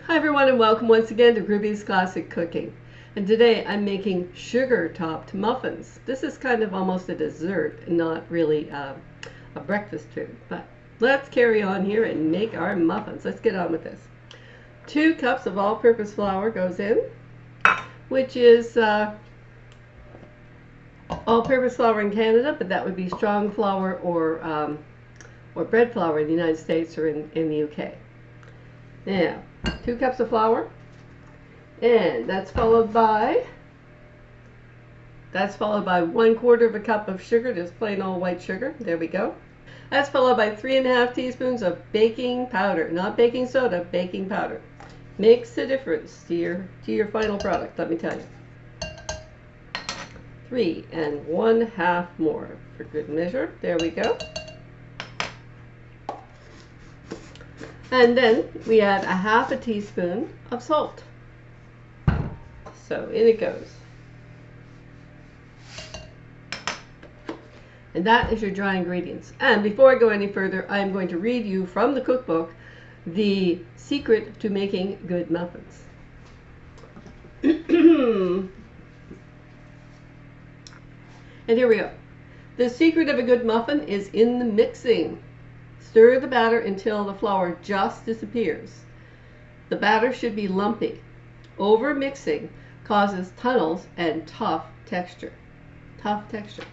Hi everyone and welcome once again to Ruby's Classic Cooking. And today I'm making sugar-topped muffins. This is kind of almost a dessert, not really a breakfast food. But let's carry on here and make our muffins. Let's get on with this. 2 cups of all-purpose flour goes in, which is all-purpose flour in Canada, but that would be strong flour or bread flour in the United States or in the UK. Now, 2 cups of flour, and that's followed by 1/4 of a cup of sugar, just plain old white sugar. There we go. That's followed by 3½ teaspoons of baking powder, not baking soda, baking powder. Makes a difference to your final product, let me tell you. 3 1/2 more for good measure. There we go. And then we add 1/2 teaspoon of salt. So in it goes. And that is your dry ingredients. And before I go any further, I am going to read you from the cookbook the secret to making good muffins. And here we go. The secret of a good muffin is in the mixing. Stir the batter until the flour just disappears. The batter should be lumpy. Over mixing causes tunnels and tough texture. Tough texture.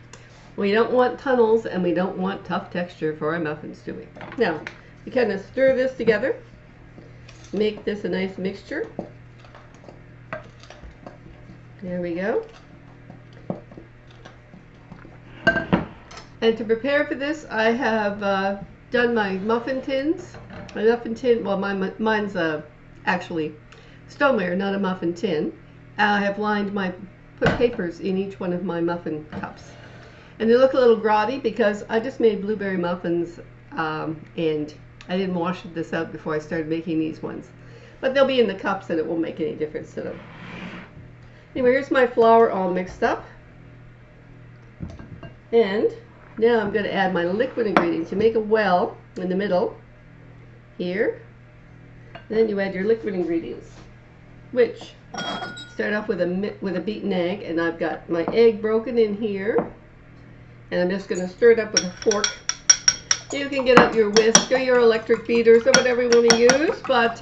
We don't want tunnels and we don't want tough texture for our muffins, do we? Now, you kind of stir this together. Make this a nice mixture. There we go. And to prepare for this, I have done my muffin tins. My muffin tin, well, mine's actually stoneware, not a muffin tin. I have put papers in each one of my muffin cups. And they look a little grotty because I just made blueberry muffins and I didn't wash this out before I started making these ones. But they'll be in the cups and it won't make any difference to them. Anyway, here's my flour all mixed up. And now I'm going to add my liquid ingredients. You make a well in the middle here. Then you add your liquid ingredients, which start off with a beaten egg, and I've got my egg broken in here, and I'm just going to stir it up with a fork. You can get out your whisk or your electric beaters or whatever you want to use, but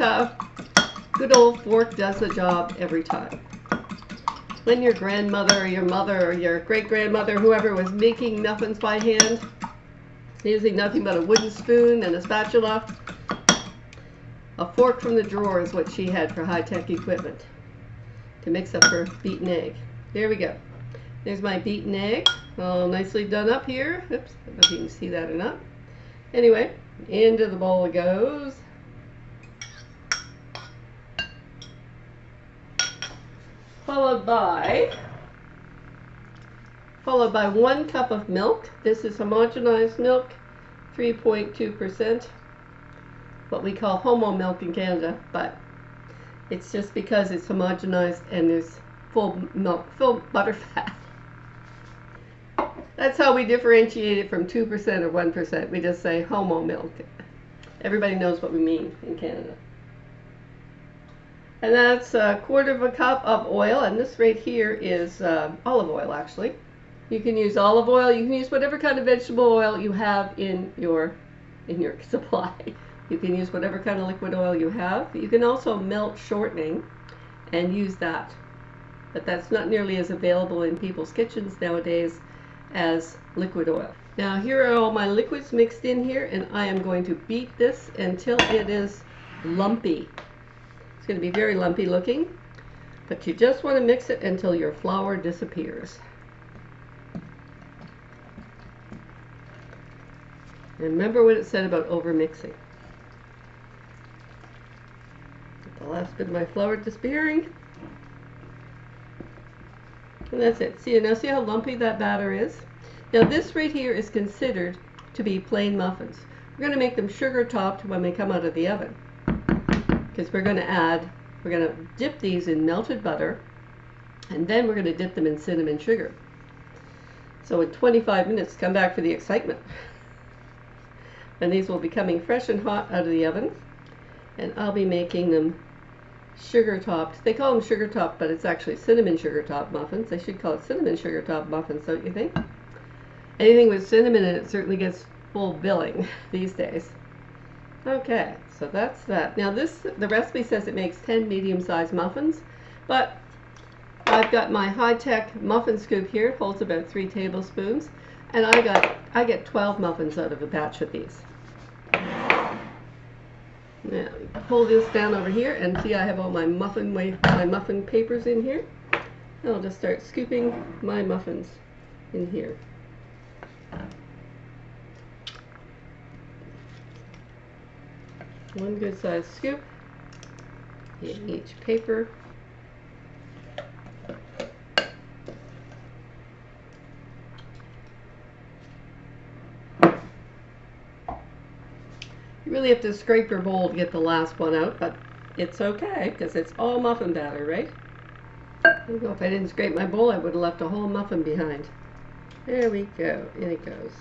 good old fork does the job every time. When your grandmother or your mother or your great-grandmother, whoever, was making muffins by hand, using nothing but a wooden spoon and a spatula, a fork from the drawer is what she had for high-tech equipment to mix up her beaten egg. There we go. There's my beaten egg, all nicely done up here. Oops, I don't know if you can see that or not. Anyway, into the bowl it goes. Followed by 1 cup of milk. This is homogenized milk, 3.2%, what we call homo milk in Canada, but it's just because it's homogenized and there's full butter fat. That's how we differentiate it from 2% or 1%. We just say homo milk. Everybody knows what we mean in Canada. And that's 1/4 cup of oil, and this right here is olive oil, actually. You can use olive oil. You can use whatever kind of vegetable oil you have in your supply. You can use whatever kind of liquid oil you have. You can also melt shortening and use that, but that's not nearly as available in people's kitchens nowadays as liquid oil. Now here are all my liquids mixed in here, and I am going to beat this until it is lumpy. It's going to be very lumpy looking, but you just want to mix it until your flour disappears. And remember what it said about over mixing. Get the last bit of my flour disappearing. And that's it. See how lumpy that batter is? Now this right here is considered to be plain muffins. We're going to make them sugar topped when they come out of the oven, because we're going to dip these in melted butter, and then we're going to dip them in cinnamon sugar. So in 25 minutes, come back for the excitement. And these will be coming fresh and hot out of the oven, and I'll be making them sugar topped. They call them sugar topped, but it's actually cinnamon sugar topped muffins. They should call it cinnamon sugar topped muffins, don't you think? Anything with cinnamon in it certainly gets full billing these days. Okay, so that's that. Now the recipe says it makes 10 medium-sized muffins, but I've got my high-tech muffin scoop here. It holds about 3 tablespoons, and I get 12 muffins out of a batch of these. Now pull this down over here, and see I have all my muffin papers in here. And I'll just start scooping my muffins in here. One good sized scoop in each paper. You really have to scrape your bowl to get the last one out, but it's okay because it's all muffin batter, right? I don't know, if I didn't scrape my bowl, I would have left a whole muffin behind. There we go, in it goes.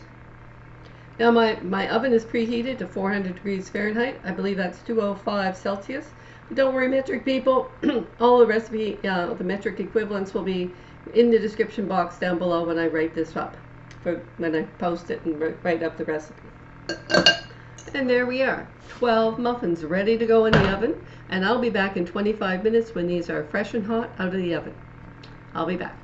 Now my oven is preheated to 400 degrees Fahrenheit. I believe that's 205 Celsius. But don't worry, metric people. All the recipe, the metric equivalents will be in the description box down below when I write this up, for when I post it and write up the recipe. And there we are, 12 muffins ready to go in the oven. And I'll be back in 25 minutes when these are fresh and hot out of the oven. I'll be back.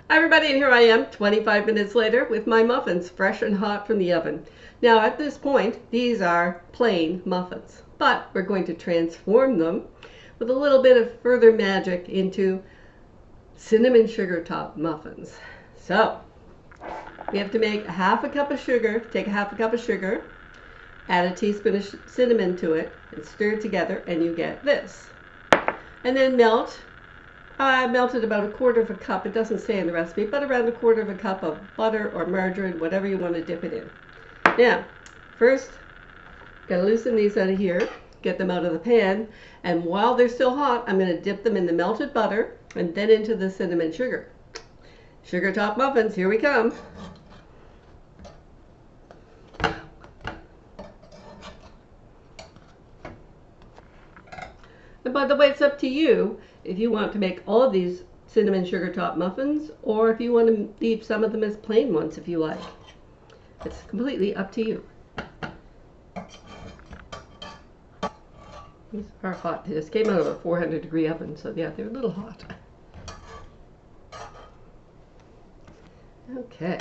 Hi everybody, and here I am 25 minutes later with my muffins fresh and hot from the oven. Now at this point, these are plain muffins, but we're going to transform them with a little bit of further magic into cinnamon sugar topped muffins. So we have to make half a cup of sugar. Take a half a cup of sugar, add a teaspoon of cinnamon to it, and stir it together, and you get this. And then melt. I melted about a quarter of a cup, it doesn't say in the recipe, but around a quarter of a cup of butter or margarine, whatever you want to dip it in. Now, first, gotta loosen these out of here, get them out of the pan, and while they're still hot, I'm gonna dip them in the melted butter and then into the cinnamon sugar. Sugar top muffins, here we come. And by the way, it's up to you if you want to make all of these cinnamon sugar top muffins, or if you want to leave some of them as plain ones if you like. It's completely up to you. These are hot. They just came out of a 400 degree oven, so yeah, they're a little hot. Okay.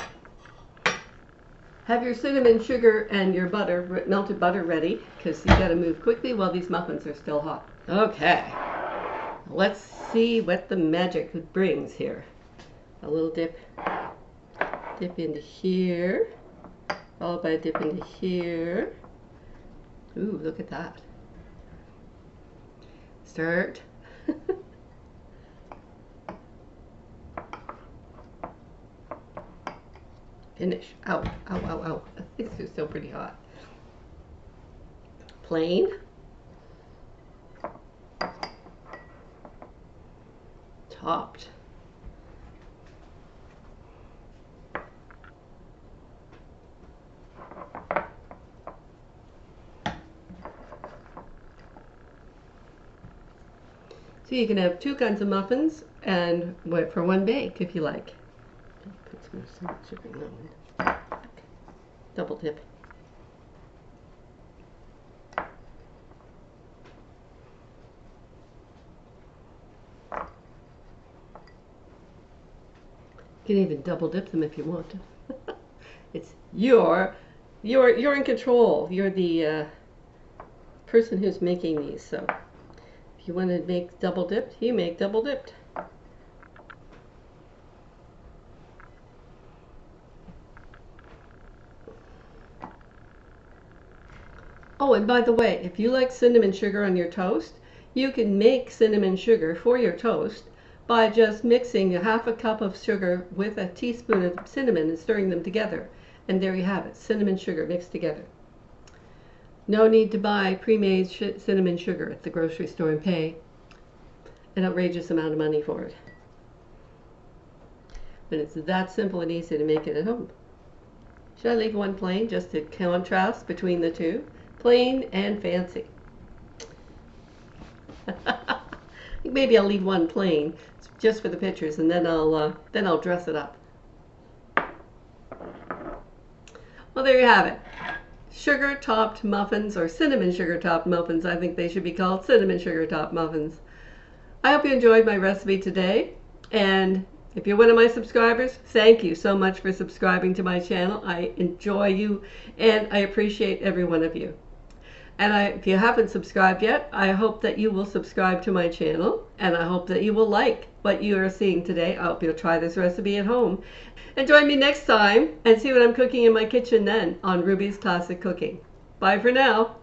Have your cinnamon sugar and your butter, melted butter, ready, because you got to move quickly while these muffins are still hot. Okay. Let's see what the magic brings here. A little dip into here, followed by a dip into here. Ooh, look at that. Start. Finish. Ow, ow, ow, ow. These are still pretty hot. Plain. Topped. So you can have 2 kinds of muffins and for 1 bake if you like. Put some more sugar in that one. Okay. Double dip. You can even double dip them if you want. It's you're in control. You're the person who's making these. So if you want to make double dipped, you make double dipped. Oh, and by the way, if you like cinnamon sugar on your toast, you can make cinnamon sugar for your toast by just mixing a half a cup of sugar with a teaspoon of cinnamon and stirring them together. And there you have it, cinnamon sugar mixed together. No need to buy pre-made cinnamon sugar at the grocery store and pay an outrageous amount of money for it. But it's that simple and easy to make it at home. Should I leave one plain just to contrast between the two? Plain and fancy. I think maybe I'll leave one plain just for the pictures, and then I'll dress it up. Well, there you have it. Sugar topped muffins, or cinnamon sugar topped muffins. I think they should be called cinnamon sugar topped muffins. I hope you enjoyed my recipe today, and if you're one of my subscribers, thank you so much for subscribing to my channel. I enjoy you and I appreciate every one of you. And if you haven't subscribed yet, I hope that you will subscribe to my channel, and I hope that you will like what you are seeing today. I hope you'll try this recipe at home. And join me next time and see what I'm cooking in my kitchen then on Ruby's Classic Cooking. Bye for now.